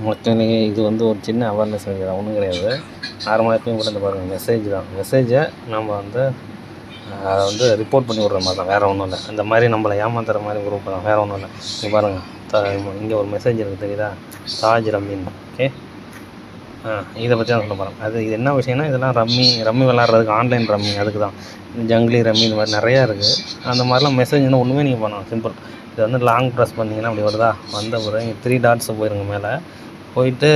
மொத்தம் இது வந்து ஒரு சின்ன அவேர்னஸ் கிடையாது, ஒன்றும் கிடையாது. நார்மலாக எப்பயும் கூட இந்த பாருங்கள் மெசேஜ் தான். மெசேஜை நம்ம வந்து அதை வந்து ரிப்போர்ட் பண்ணி விட்ற மாதிரி தான், வேறு ஒன்றும் இல்லை. இந்த மாதிரி நம்மளை ஏமாத்துற மாதிரி குரூப் தான், வேறு ஒன்றும் இல்லை. இங்கே பாருங்கள், இங்கே ஒரு மெசேஜ் இருக்குது தெரியுதா, தாஜ் ரம்மின். ஓகே, இதை பற்றி தான் சொல்ல போகிறேன். இது என்ன விஷயம்னா, இதெல்லாம் ரம்மி விளாட்றதுக்கு, ஆன்லைன் ரம்மி, அதுக்கு தான். ஜங்லி ரம்மி இந்த மாதிரி நிறையா இருக்குது. அந்த மாதிரிலாம் மெசேஜ்னால் ஒன்றுமே நீங்கள் பண்ணலாம், சிம்பிள். இது வந்து லாங் ப்ரெஸ் பண்ணிங்கன்னா அப்படி வருதா, வந்த பிறகு இங்கே 3 டாட்ஸ் போயிருங்க, மேலே போயிட்டு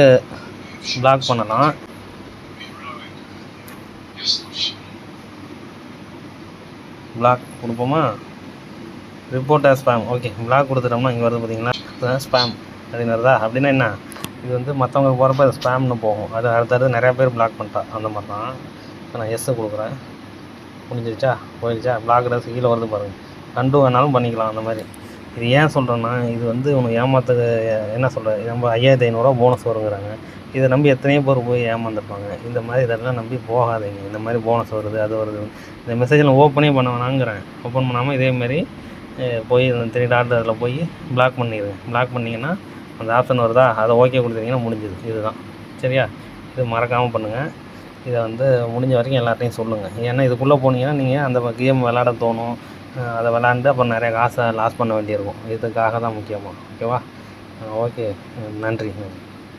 பிளாக் பண்ணலாம். பிளாக் கொடுப்போமா, report as spam. Okay, block கொடுத்துட்டோம்னா இங்கே வருது பார்த்தீங்களா, ஸ்பேம் அப்படின்னு வருதா. அப்படின்னா என்ன, இது வந்து மற்றவங்க போகிறப்ப அது ஸ்பேம்னு போகும். அது அடுத்தடுத்து நிறையா பேர் பிளாக் பண்ணிட்டா, அந்த மாதிரி தான். இப்போ நான் எஸ்ஸை கொடுக்குறேன், முடிஞ்சிருச்சா, போயிடுச்சா, பிளாக் ட்ரெஸ் கீழே வருது பாருங்கள். கண்டு வேணாலும் பண்ணிக்கலாம் அந்த மாதிரி. இது ஏன் சொல்கிறேன்னா, இது வந்து உனக்கு ஏமாத்துக்கு என்ன சொல்கிறேன், நம்ம 5500 போனஸ் வருங்கிறாங்க. இதை நம்பி எத்தனையோ பேர் போய் ஏமாந்துருப்பாங்க. இந்த மாதிரி இதெல்லாம் நம்பி போகாதீங்க. இந்த மாதிரி போனஸ் வருது, அது வருது, இந்த மெசேஜில் ஓப்பனே பண்ண வேணாங்கிறேன். ஓப்பன் பண்ணாமல் இதேமாரி போய் இந்த 3 டாட் அதில் போய் பிளாக் பண்ணிடுங்க. பிளாக் பண்ணிங்கன்னா அந்த ஆப்ஷன் வருதா, அதை ஓகே கொடுத்துட்டிங்கன்னா முடிஞ்சுது. இதுதான் சரியா. இது மறக்காமல் பண்ணுங்கள். இதை வந்து முடிஞ்ச வரைக்கும் எல்லாத்தையும் சொல்லுங்கள். ஏன்னா இதுக்குள்ளே போனீங்கன்னா நீங்கள் அந்த கேம் விளாட தோணும். அதை விளாண்டு அப்புறம் நிறைய காசை லாஸ் பண்ண வேண்டியிருக்கும். இதுக்காக தான் முக்கியமாக. ஓகேவா, ஓகே, நன்றி.